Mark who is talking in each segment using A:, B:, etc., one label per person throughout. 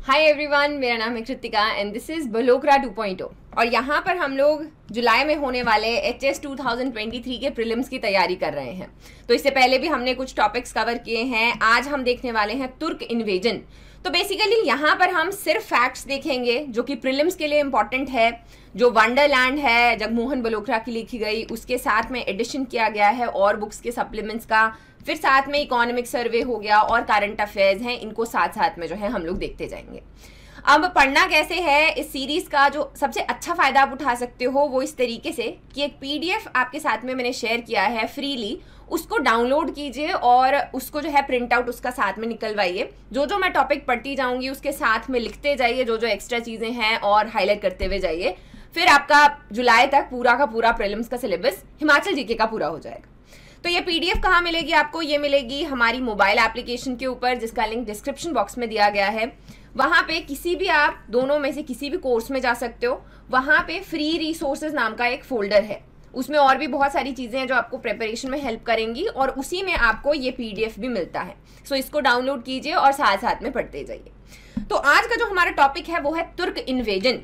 A: Hi everyone, मेरा नाम है कृतिका एंड दिस इज बलोकरा 2.0 और यहाँ पर हम लोग जुलाई में होने वाले HS 2023 के प्रीलिम्स की तैयारी कर रहे हैं। तो इससे पहले भी हमने कुछ टॉपिक्स कवर किए हैं। आज हम देखने वाले हैं तुर्क इन्वेजन। तो बेसिकली यहाँ पर हम सिर्फ फैक्ट्स देखेंगे जो कि प्रीलिम्स के लिए इम्पॉर्टेंट है। जो वंडरलैंड है जगमोहन बलोकरा की लिखी गई, उसके साथ में एडिशन किया गया है और बुक्स के सप्लीमेंट्स का, फिर साथ में इकोनॉमिक सर्वे हो गया और करंट अफेयर्स हैं, इनको साथ साथ में जो है हम लोग देखते जाएंगे। अब पढ़ना कैसे है, इस सीरीज का जो सबसे अच्छा फायदा आप उठा सकते हो वो इस तरीके से कि एक PDF आपके साथ में मैंने शेयर किया है फ्रीली, उसको डाउनलोड कीजिए और उसको जो है प्रिंट आउट उसका साथ में निकलवाइए। जो जो मैं टॉपिक पढ़ती जाऊंगी उसके साथ में लिखते जाइए, जो जो एक्स्ट्रा चीजें हैं और हाईलाइट करते हुए जाइए। फिर आपका जुलाई तक पूरा का पूरा प्रीलिम्स का सिलेबस हिमाचल जीके का पूरा हो जाएगा। तो ये PDF कहाँ मिलेगी आपको? ये मिलेगी हमारी मोबाइल एप्लीकेशन के ऊपर, जिसका लिंक डिस्क्रिप्शन बॉक्स में दिया गया है। वहाँ पे किसी भी आप दोनों में से किसी भी कोर्स में जा सकते हो। वहाँ पे फ्री रिसोर्सेज नाम का एक फोल्डर है, उसमें और भी बहुत सारी चीज़ें हैं जो आपको प्रिपरेशन में हेल्प करेंगी और उसी में आपको ये PDF भी मिलता है। सो इसको डाउनलोड कीजिए और साथ साथ में पढ़ते जाइए। तो आज का जो हमारा टॉपिक है वो है तुर्क इन्वेजन।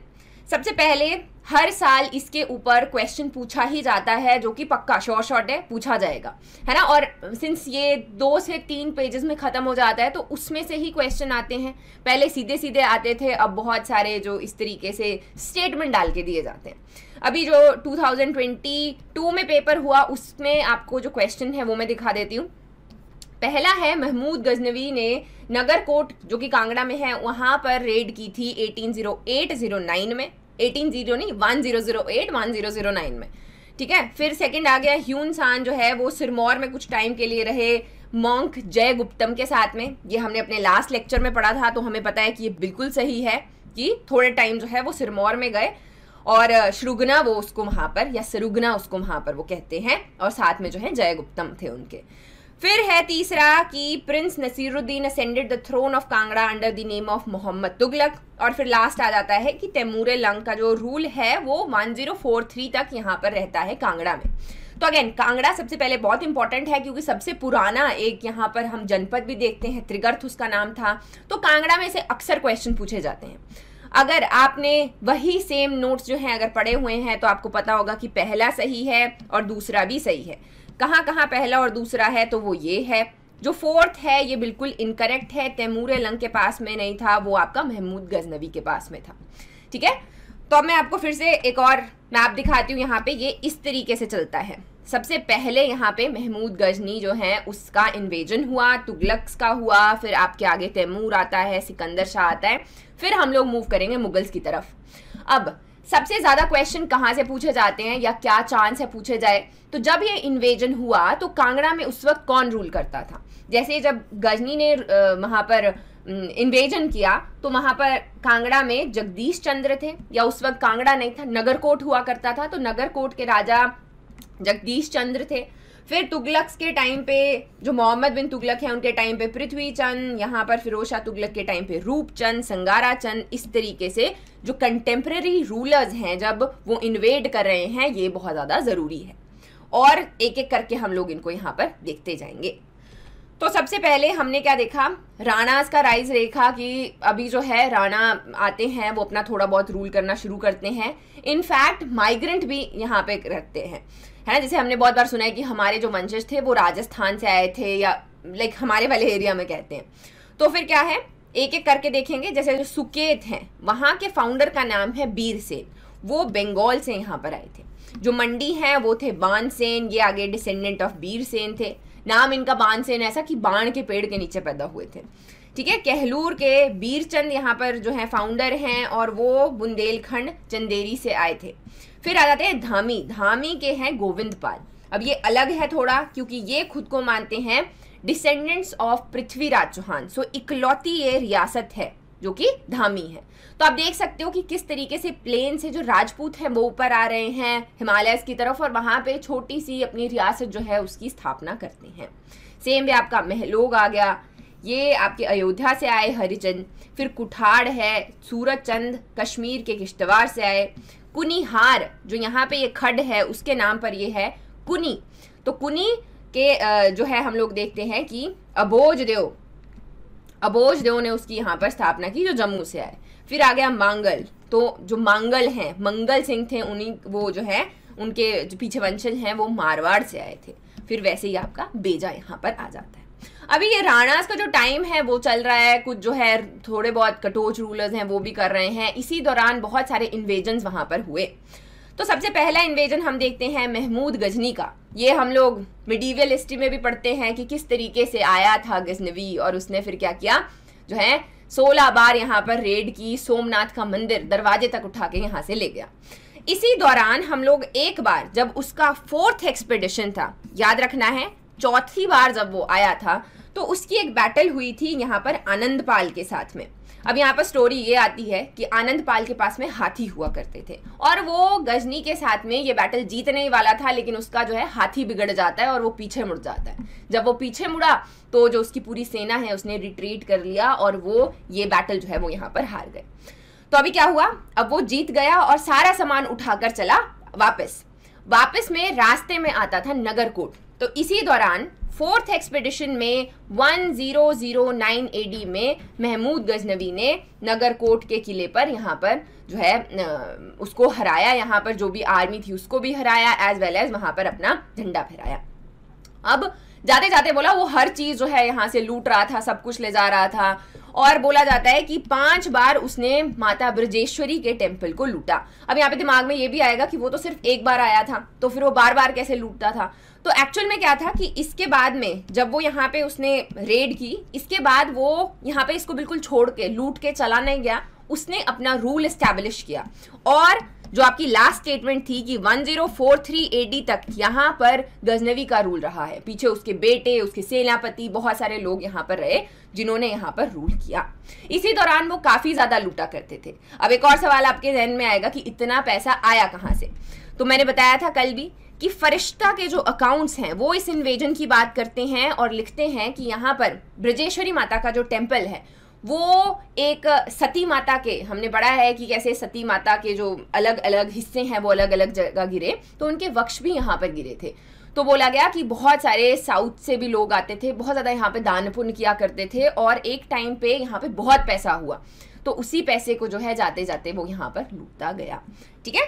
A: सबसे पहले हर साल इसके ऊपर क्वेश्चन पूछा ही जाता है, जो कि पक्का शॉर्ट है, पूछा जाएगा, है ना। और सिंस ये 2 से 3 पेजेस में ख़त्म हो जाता है तो उसमें से ही क्वेश्चन आते हैं। पहले सीधे सीधे आते थे, अब बहुत सारे जो इस तरीके से स्टेटमेंट डाल के दिए जाते हैं। अभी जो 2022 में पेपर हुआ उसमें आपको जो क्वेश्चन है वो मैं दिखा देती हूँ। पहला है, महमूद गजनवी ने नगरकोट जो कि कांगड़ा में है वहाँ पर रेड की थी 1808-09 में, 1009 में, ठीक है। फिर सेकंड आ गया, ह्यून सान जो है वो सिरमौर में कुछ टाइम के लिए रहे मॉन्क जय गुप्तम के साथ में। ये हमने अपने लास्ट लेक्चर में पढ़ा था, तो हमें पता है कि ये बिल्कुल सही है कि थोड़े टाइम जो है वो सिरमौर में गए और श्रुगना वो उसको वहाँ पर, या सरुगना उसको वहाँ पर वो कहते हैं, और साथ में जो है जय गुप्तम थे उनके। फिर है तीसरा कि prince Nasiruddin ascended the throne of Kangra under the name of Muhammad Tughlaq. और फिर लास्ट आ जाता है कि तैमूर लंग का जो रूल है वो 1043 तक यहाँ पर रहता है कांगड़ा में। तो अगेन कांगड़ा सबसे पहले बहुत इंपॉर्टेंट है क्योंकि सबसे पुराना एक यहाँ पर हम जनपद भी देखते हैं, त्रिगर्थ उसका नाम था। तो कांगड़ा में से अक्सर क्वेश्चन पूछे जाते हैं। अगर आपने वही सेम नोट्स जो हैं अगर पढ़े हुए हैं तो आपको पता होगा कि पहला सही है और दूसरा भी सही है। कहाँ कहाँ पहला और दूसरा है तो वो ये है। जो फोर्थ है ये बिल्कुल इनकरेक्ट है, तैमूर लंग के पास में नहीं था, वो आपका महमूद गजनवी के पास में था, ठीक है। तो अब मैं आपको फिर से एक और मैप दिखाती हूँ। यहाँ पे ये इस तरीके से चलता है। सबसे पहले यहाँ पे महमूद गजनी जो है उसका इन्वेजन हुआ, तुगलक्स का हुआ, फिर आपके आगे तैमूर आता है, सिकंदर शाह आता है, फिर हम लोग मूव करेंगे मुगल्स की तरफ। अब सबसे ज्यादा क्वेश्चन कहाँ से पूछे जाते हैं या क्या चांस है पूछे जाए, तो जब ये इन्वेजन हुआ तो कांगड़ा में उस वक्त कौन रूल करता था। जैसे जब गजनी ने वहाँ पर इन्वेजन किया तो वहाँ पर कांगड़ा में जगदीश चंद्र थे, या उस वक्त कांगड़ा नहीं था, नगरकोट हुआ करता था, तो नगरकोट के राजा जगदीश चंद्र थे। फिर तुगलक्स के टाइम पे जो मोहम्मद बिन तुगलक है उनके टाइम पे पृथ्वी चंद, यहाँ पर फिरोज शाह तुगलक के टाइम पे रूप चंद, संगारा चंद। इस तरीके से जो कंटेम्प्रेरी रूलर्स हैं जब वो इन्वेड कर रहे हैं, ये बहुत ज़्यादा ज़रूरी है और एक एक करके हम लोग इनको यहाँ पर देखते जाएंगे। तो सबसे पहले हमने क्या देखा, राणास का राइज देखा कि अभी जो है राणा आते हैं वो अपना थोड़ा बहुत रूल करना शुरू करते हैं। इनफैक्ट माइग्रेंट भी यहाँ पे रहते हैं, है ना। जैसे हमने बहुत बार सुना है कि हमारे जो वंशज थे वो राजस्थान से आए थे, या लाइक हमारे वाले एरिया में कहते हैं। तो फिर क्या है, एक एक करके देखेंगे। जैसे जो सुकेत हैं वहाँ के फाउंडर का नाम है बीर सेन, वो बंगाल से यहाँ पर आए थे। जो मंडी हैं वो थे बाण सेन, ये आगे डिसेंडेंट ऑफ बीर सेन थे। नाम इनका बाण सेन ऐसा कि बाण के पेड़ के नीचे पैदा हुए थे, ठीक है। कहलूर के बीरचंद यहाँ पर जो है फाउंडर हैं और वो बुंदेलखंड चंदेरी से आए थे। फिर आ जाते हैं धामी, धामी के हैं गोविंद पाल। अब ये अलग है थोड़ा क्योंकि ये खुद को मानते हैं डिसेंडेंट्स ऑफ पृथ्वीराज चौहान। सो इकलौती ये रियासत है जो कि धामी है। तो आप देख सकते हो कि किस तरीके से प्लेन से जो राजपूत हैं वो ऊपर आ रहे हैं हिमालय की तरफ और वहाँ पे छोटी सी अपनी रियासत जो है उसकी स्थापना करते हैं। सेम वे आपका महलोग आ गया, ये आपके अयोध्या से आए हरिचंद। फिर कुठाड़ है, सूरज चंद कश्मीर के किश्तवाड़ से आए। कुनिहार जो यहाँ पे ये खड है उसके नाम पर ये है कुनी। तो कुनी के जो है हम लोग देखते हैं कि अबोज देव ने उसकी यहाँ पर स्थापना की, जो जम्मू से आए। फिर आ गया मांगल, तो जो मांगल हैं, मंगल सिंह थे, उन्हीं वो जो है उनके जो पीछे वंशज हैं वो मारवाड़ से आए थे। फिर वैसे ही आपका बेजा यहाँ पर आ जाता है। अभी ये राणास का जो टाइम है वो चल रहा है, कुछ जो है थोड़े बहुत कटोच रूलर्स हैं वो भी कर रहे हैं। इसी दौरान बहुत सारे इन्वेजन्स वहां पर हुए। तो सबसे पहला इन्वेजन हम देखते हैं महमूद गजनी का। ये हम लोग मिडीवियल हिस्ट्री में भी पढ़ते हैं कि किस तरीके से आया था गजनवी, और उसने फिर क्या किया, जो है 16 बार यहाँ पर रेड की, सोमनाथ का मंदिर दरवाजे तक उठा के यहाँ से ले गया। इसी दौरान हम लोग एक बार जब उसका 4th एक्सपेडिशन था, याद रखना है 4थी बार जब वो आया था, तो उसकी एक बैटल हुई थी यहाँ पर आनंदपाल के साथ में। अब यहाँ पर स्टोरी ये आती है कि आनंदपाल के पास में हाथी हुआ करते थे, और वो गजनी के साथ में ये बैटल जीतने ही वाला था, लेकिन उसका जो है हाथी बिगड़ जाता है और वो पीछे मुड़ जाता है। जब वो पीछे मुड़ा तो जो उसकी पूरी सेना है उसने रिट्रीट कर लिया, और वो ये बैटल जो है वो यहाँ पर हार गए। तो अभी क्या हुआ, अब वो जीत गया और सारा सामान उठाकर चला वापस में रास्ते में आता था नगरकोट। तो इसी दौरान 4th एक्सपेडिशन में 1009 AD में महमूद गजनवी ने नगरकोट के किले पर यहाँ पर जो है उसको हराया, यहाँ पर जो भी आर्मी थी उसको भी हराया, एज वेल एज वहाँ पर अपना झंडा फहराया। अब जाते जाते बोला वो हर चीज जो है यहाँ से लूट रहा था, सब कुछ ले जा रहा था, और बोला जाता है कि 5 बार उसने माता ब्रजेश्वरी के टेम्पल को लूटा। अब यहाँ पे दिमाग में ये भी आएगा कि वो तो सिर्फ एक बार आया था, तो फिर वो बार बार कैसे लूटता था। तो एक्चुअल में क्या था कि इसके बाद में जब वो यहाँ पे उसने रेड की, इसके बाद वो यहाँ पे इसको बिल्कुल छोड़ के लूट के चला नहीं गया, उसने अपना रूल एस्टैब्लिश किया। और जो आपकी लास्ट स्टेटमेंट थी कि 1043 AD तक यहाँ पर गजनवी का रूल रहा है, पीछे उसके बेटे, उसके सेनापति, बहुत सारे लोग यहाँ पर रहे जिन्होंने यहाँ पर रूल किया। इसी दौरान वो काफी ज्यादा लूटा करते थे। अब एक और सवाल आपके ध्यान में आएगा कि इतना पैसा आया कहाँ से। तो मैंने बताया था कल भी कि फरिश्ता के जो अकाउंट्स हैं वो इस इन्वेजन की बात करते हैं और लिखते हैं कि यहाँ पर ब्रजेश्वरी माता का जो टेम्पल है वो एक सती माता के, हमने पढ़ा है कि कैसे सती माता के जो अलग अलग हिस्से हैं वो अलग अलग जगह गिरे, तो उनके वक्ष भी यहाँ पर गिरे थे। तो बोला गया कि बहुत सारे साउथ से भी लोग आते थे, बहुत ज़्यादा यहाँ पे दान पुण्य किया करते थे, और एक टाइम पे यहाँ पे बहुत पैसा हुआ, तो उसी पैसे को जो है जाते जाते वो यहाँ पर लूटता गया। ठीक है,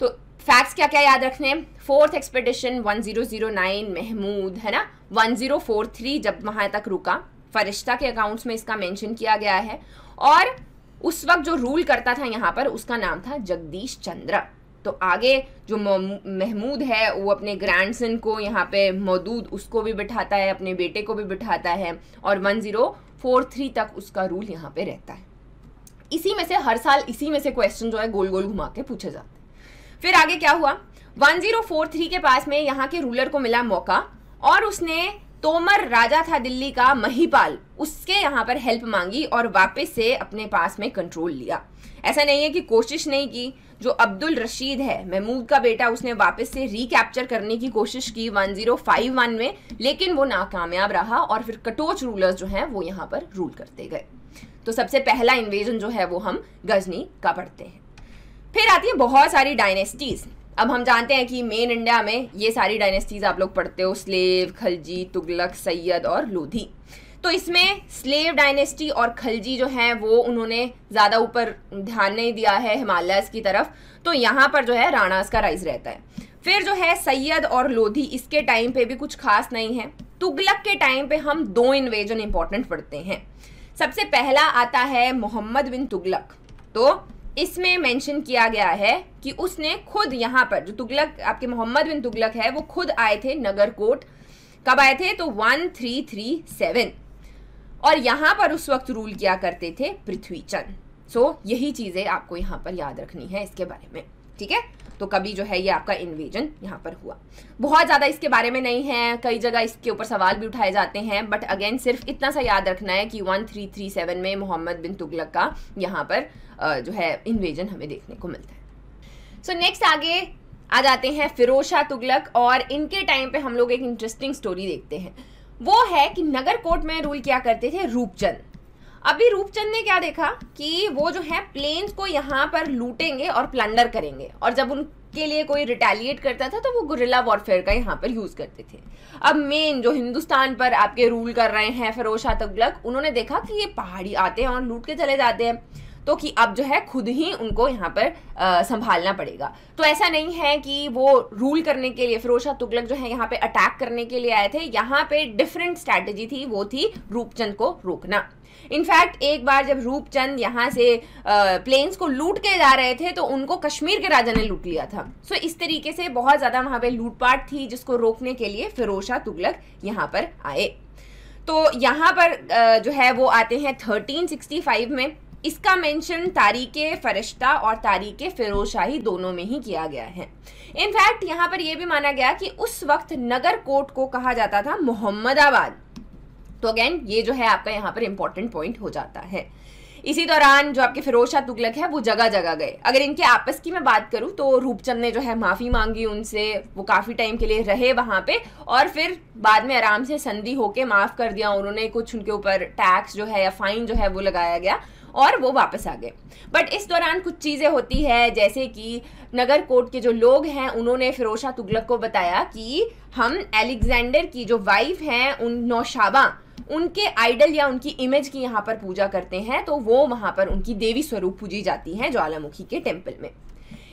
A: तो फैक्ट्स क्या क्या याद रखने, 4th एक्सपेडिशन 1009 महमूद है ना, 1043 जब वहाँ तक रुका, फरिश्ता के अकाउंट्स में इसका मेंशन किया गया है, और उस वक्त जो रूल करता था यहाँ पर उसका नाम था जगदीश चंद्र। तो आगे जो महमूद है वो अपने ग्रैंडसन को यहाँ पे मौजूद उसको भी बिठाता है, अपने बेटे को भी बिठाता है, और 1043 तक उसका रूल यहाँ पे रहता है। इसी में से हर साल इसी में से क्वेश्चन जो है गोल गोल घुमा के पूछे जाते हैं। फिर आगे क्या हुआ, 1043 के पास में यहाँ के रूलर को मिला मौका, और उसने तोमर राजा था दिल्ली का महिपाल, उसके यहाँ पर हेल्प मांगी और वापस से अपने पास में कंट्रोल लिया। ऐसा नहीं है कि कोशिश नहीं की, जो अब्दुल रशीद है महमूद का बेटा, उसने वापस से रिकैप्चर करने की कोशिश की 1051 में, लेकिन वो नाकामयाब रहा, और फिर कटोच रूलर्स जो हैं वो यहाँ पर रूल करते गए। तो सबसे पहला इन्वेजन जो है वो हम गजनी का पढ़ते हैं। फिर आती है बहुत सारी डायनेस्टीज। अब हम जानते हैं कि मेन इंडिया में ये सारी डायनेस्टीज आप लोग पढ़ते हो, स्लेव, खलजी, तुगलक, सैयद और लोधी। तो इसमें स्लेव डायनेस्टी और खलजी जो है वो उन्होंने ज़्यादा ऊपर ध्यान नहीं दिया है हिमालयस की तरफ, तो यहाँ पर जो है राणास का राइज रहता है। फिर जो है सैयद और लोधी, इसके टाइम पे भी कुछ खास नहीं है। तुगलक के टाइम पे हम 2 इन्वेजन इंपॉर्टेंट पढ़ते हैं। सबसे पहला आता है मोहम्मद बिन तुगलक। तो इसमें मेंशन किया गया है कि उसने खुद यहाँ पर, जो तुगलक आपके मोहम्मद बिन तुगलक है, वो खुद आए थे नगरकोट। कब आए थे, तो 1337, और यहाँ पर उस वक्त रूल किया करते थे पृथ्वीचंद। सो यही चीजें आपको यहाँ पर याद रखनी है इसके बारे में। ठीक है, तो कभी जो है ये आपका इन्वेजन यहाँ पर हुआ। बहुत ज़्यादा इसके बारे में नहीं है, कई जगह इसके ऊपर सवाल भी उठाए जाते हैं, बट अगेन सिर्फ इतना सा याद रखना है कि 1337 में मोहम्मद बिन तुगलक का यहाँ पर जो है इन्वेजन हमें देखने को मिलता है। सो नेक्स्ट आगे आ जाते हैं फिरोज शाह तुगलक, और इनके टाइम पे हम लोग एक इंटरेस्टिंग स्टोरी देखते हैं। वो है कि नगरकोट में रूल किया करते थे रूपचंद। अभी रूपचंद ने क्या देखा कि वो जो है प्लेन्स को यहाँ पर लूटेंगे और प्लंडर करेंगे, और जब के लिए कोई रिटेलिएट करता था तो वो गुरिल्ला वॉरफेयर का यहाँ पर यूज करते थे। अब मेन जो हिंदुस्तान पर आपके रूल कर रहे हैं फिरोज शाह तुगलक, उन्होंने देखा कि ये पहाड़ी आते हैं और लूट के चले जाते हैं, तो कि अब जो है खुद ही उनको यहाँ पर संभालना पड़ेगा। तो ऐसा नहीं है कि वो रूल करने के लिए फिरोज शाह तुगलक जो है यहाँ पे अटैक करने के लिए आए थे, यहाँ पे डिफरेंट स्ट्रैटेजी थी, वो थी रूपचंद को रोकना। इनफैक्ट एक बार जब रूपचंद यहाँ से प्लेन्स को लूट के जा रहे थे तो उनको कश्मीर के राजा ने लूट लिया था। सो इस तरीके से बहुत ज्यादा वहां पे लूटपाट थी, जिसको रोकने के लिए फिरोज शाह तुगलक यहाँ पर आए। तो यहाँ पर जो है वो आते हैं 1365 में। इसका मेंशन तारीखे फरिश्ता और तारीखे फिरोज शाही दोनों में ही किया गया है। इनफैक्ट यहाँ पर यह भी माना गया कि उस वक्त नगर कोट को कहा जाता था मोहम्मदाबाद। तो अगेन ये जो है आपका यहाँ पर इंपॉर्टेंट पॉइंट हो जाता है। इसी दौरान जो आपके फिरोज शाह तुगलक है वो जगह जगह गए। अगर इनके आपस की मैं बात करूं तो रूपचंद ने जो है माफी मांगी उनसे, वो काफी टाइम के लिए रहे वहां पे और फिर बाद में आराम से संधि होके माफ कर दिया उन्होंने। कुछ उनके ऊपर टैक्स जो है या फाइन जो है वो लगाया गया और वो वापस आ गए। बट इस दौरान कुछ चीजें होती है, जैसे कि नगर कोट के जो लोग हैं उन्होंने फिरोज शाह तुगलक को बताया कि हम अलेक्जेंडर की जो वाइफ हैं उन नौशाबा, उनके आइडल या उनकी इमेज की यहाँ पर पूजा करते हैं, तो वो वहां पर उनकी देवी स्वरूप पूजी जाती हैं ज्वालामुखी के टेम्पल में।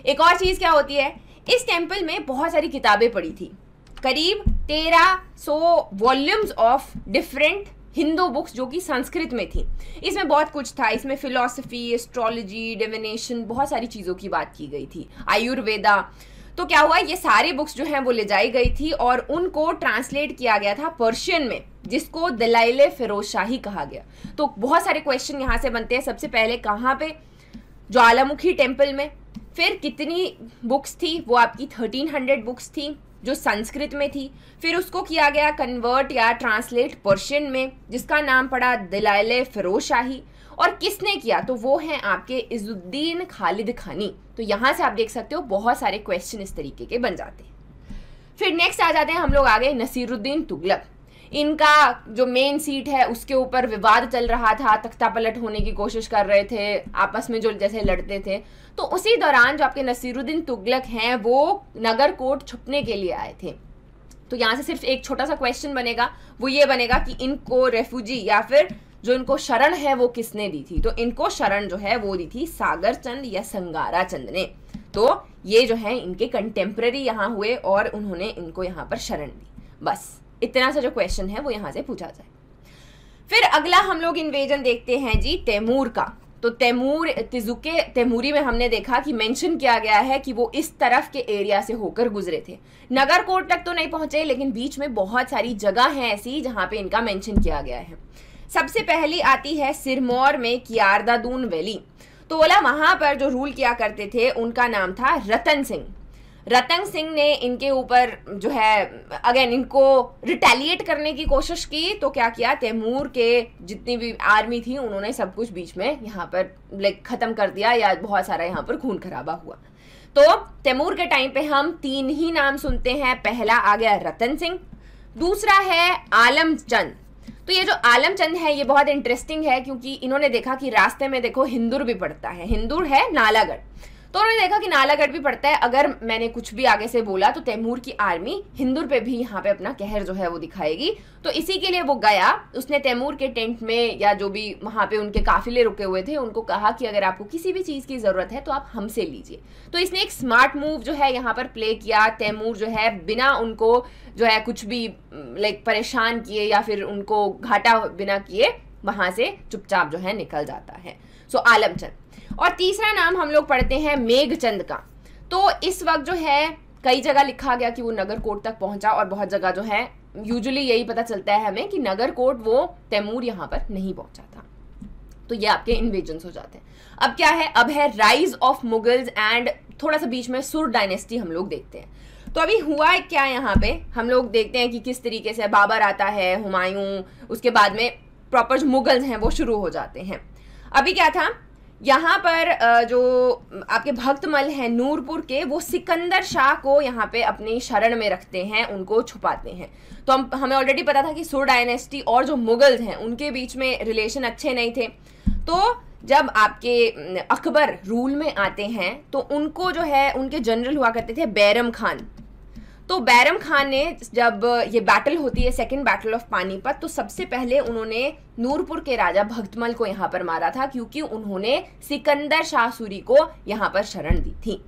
A: एक और चीज क्या होती है, इस टेम्पल में बहुत सारी किताबें पड़ी थी, करीब 1300 volumes of different Hindu books जो कि संस्कृत में थी। इसमें बहुत कुछ था, इसमें फिलॉसफी, एस्ट्रोलॉजी, डिविनेशन, बहुत सारी चीजों की बात की गई थी, आयुर्वेदा। तो क्या हुआ, ये सारी बुक्स जो हैं वो ले जाई गई थी और उनको ट्रांसलेट किया गया था पर्शियन में, जिसको दलाइल फिरोज शाही कहा गया। तो बहुत सारे क्वेश्चन यहाँ से बनते हैं। सबसे पहले कहाँ पे, ज्वालामुखी टेम्पल में। फिर कितनी बुक्स थी, वो आपकी 1300 बुक्स थी जो संस्कृत में थी। फिर उसको किया गया कन्वर्ट या ट्रांसलेट पर्शियन में, जिसका नाम पड़ा दलाइल फिरोज शाही। और किसने किया, तो वो हैं आपके इजुद्दीन खालिद खानी। तो यहाँ से आप देख सकते हो बहुत सारे क्वेश्चन इस तरीके के बन जाते हैं। फिर नेक्स्ट आ जाते हैं हम लोग आगे, नसीरुद्दीन तुगलक। इनका जो मेन सीट है उसके ऊपर विवाद चल रहा था, तख्ता पलट होने की कोशिश कर रहे थे, आपस में जो जैसे लड़ते थे। तो उसी दौरान जो आपके नसीरुद्दीन तुगलक हैं वो नगर कोट छुपने के लिए आए थे। तो यहाँ से सिर्फ एक छोटा सा क्वेश्चन बनेगा, वो ये बनेगा कि इनको रेफ्यूजी या फिर जो इनको शरण है वो किसने दी थी। तो इनको शरण जो है वो दी थी सागर चंद या संगारा चंद ने। तो ये जो है इनके कंटेम्प्रेरी यहाँ हुए और उन्होंने इनको यहाँ पर शरण दी। बस इतना सा जो क्वेश्चन है वो यहाँ से पूछा जाए। फिर अगला हम लोग इन्वेजन देखते हैं जी तैमूर का। तो तैमूर, तिजुके तैमूरी में हमने देखा कि मेंशन किया गया है कि वो इस तरफ के एरिया से होकर गुजरे थे। नगर कोट तक तो नहीं पहुंचे, लेकिन बीच में बहुत सारी जगह है ऐसी जहां पे इनका मेंशन किया गया है। सबसे पहली आती है सिरमौर में कियारदादून वैली। तो बोला वहां पर जो रूल किया करते थे उनका नाम था रतन सिंह। रतन सिंह ने इनके ऊपर जो है अगेन इनको रिटेलिएट करने की कोशिश की। तो क्या किया, तैमूर के जितनी भी आर्मी थी उन्होंने सब कुछ बीच में यहाँ पर लाइक खत्म कर दिया, या बहुत सारा यहाँ पर खून खराबा हुआ। तो तैमूर के टाइम पे हम 3 ही नाम सुनते हैं। पहला आ गया रतन सिंह, दूसरा है आलम चंद। तो ये जो आलम चंद है ये बहुत इंटरेस्टिंग है, क्योंकि इन्होंने देखा कि रास्ते में देखो हिंदुर भी पड़ता है, हिंदुर है नालागढ़। तो उन्होंने देखा कि नालागढ़ भी पड़ता है, अगर मैंने कुछ भी आगे से बोला तो तैमूर की आर्मी हिंदुर पे भी यहाँ पे अपना कहर जो है वो दिखाएगी। तो इसी के लिए वो गया, उसने तैमूर के टेंट में या जो भी वहाँ पे उनके काफिले रुके हुए थे उनको कहा कि अगर आपको किसी भी चीज़ की ज़रूरत है तो आप हमसे लीजिए। तो इसने एक स्मार्ट मूव जो है यहाँ पर प्ले किया। तैमूर जो है बिना उनको जो है कुछ भी लाइक परेशान किए या फिर उनको घाटा बिना किए वहाँ से चुपचाप जो है निकल जाता है। सो आलम चंद। और तीसरा नाम हम लोग पढ़ते हैं मेघचंद का। तो इस वक्त जो है कई जगह लिखा गया कि वो नगर कोट तक पहुंचा, और बहुत जगह जो है यूजुअली यही पता चलता है हमें कि नगर कोट वो तैमूर यहाँ पर नहीं पहुंचा था। तो ये आपके इन्वेजन्स हो जाते हैं। अब क्या है, अब है राइज ऑफ मुगल्स एंड थोड़ा सा बीच में सुर डायनेस्टी हम लोग देखते हैं। तो अभी हुआ क्या यहाँ पे, हम लोग देखते हैं कि किस तरीके से बाबर आता है, हुमायूं, उसके बाद में प्रॉपर जो मुगल्स हैं वो शुरू हो जाते हैं। अभी क्या था, यहाँ पर जो आपके भक्तमल हैं नूरपुर के, वो सिकंदर शाह को यहाँ पे अपनी शरण में रखते हैं, उनको छुपाते हैं। तो हमें ऑलरेडी पता था कि सुर डायनेस्टी और जो मुगल्स हैं उनके बीच में रिलेशन अच्छे नहीं थे। तो जब आपके अकबर रूल में आते हैं तो उनको जो है उनके जनरल हुआ करते थे बैरम खान। तो बैरम खान ने जब ये बैटल होती है सेकंड बैटल ऑफ पानीपत, तो सबसे पहले उन्होंने नूरपुर के राजा भक्तमल को यहाँ पर मारा था, क्योंकि उन्होंने सिकंदर शाह सूरी को यहाँ पर शरण दी थी।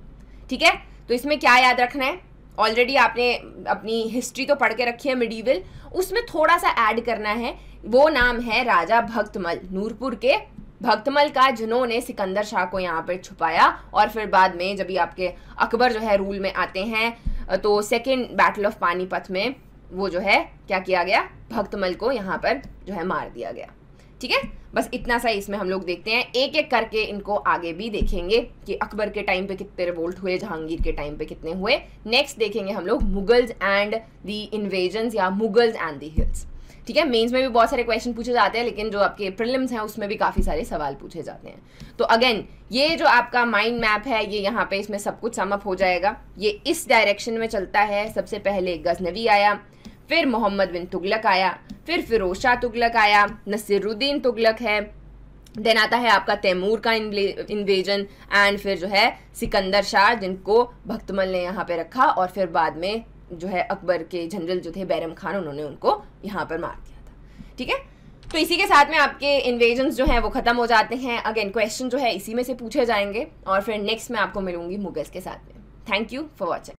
A: ठीक है, तो इसमें क्या याद रखना है, ऑलरेडी आपने अपनी हिस्ट्री तो पढ़ के रखी है मिडीवल, उसमें थोड़ा सा ऐड करना है, वो नाम है राजा भक्तमल, नूरपुर के भक्तमल का, जिन्होंने सिकंदर शाह को यहाँ पर छुपाया। और फिर बाद में जब भी आपके अकबर जो है रूल में आते हैं तो सेकेंड बैटल ऑफ पानीपत में वो जो है क्या किया गया, भक्तमल को यहाँ पर जो है मार दिया गया। ठीक है, बस इतना सा इसमें हम लोग देखते हैं, एक एक करके इनको आगे भी देखेंगे कि अकबर के टाइम पे कितने रिवोल्ट हुए, जहांगीर के टाइम पे कितने हुए। नेक्स्ट देखेंगे हम लोग मुगल्स एंड दी इन्वेजन्स या मुगल्स एंड दी हिल्स। ठीक है, मेंस में भी बहुत सारे क्वेश्चन पूछे जाते हैं, लेकिन जो आपके प्रीलिम्स हैं उसमें भी काफ़ी सारे सवाल पूछे जाते हैं। तो अगेन ये जो आपका माइंड मैप है ये यहाँ पे इसमें सब कुछ समअप हो जाएगा। ये इस डायरेक्शन में चलता है, सबसे पहले गजनवी आया, फिर मोहम्मद बिन तुगलक आया, फिर फिरोज शाह तुगलक आया, नसीरुद्दीन तुगलक है, देन आता है आपका तैमूर का इन्वेजन, एंड फिर जो है सिकंदर शाह, जिनको भक्तमल ने यहाँ पे रखा, और फिर बाद में जो है अकबर के जनरल जो थे बैरम खान, उन्होंने उनको यहाँ पर मार दिया था। ठीक है, तो इसी के साथ में आपके इन्वेजन्स जो हैं वो खत्म हो जाते हैं। अगेन क्वेश्चन जो है इसी में से पूछे जाएंगे, और फिर नेक्स्ट में आपको मिलूंगी मुगल्स के साथ में। Thank you for watching.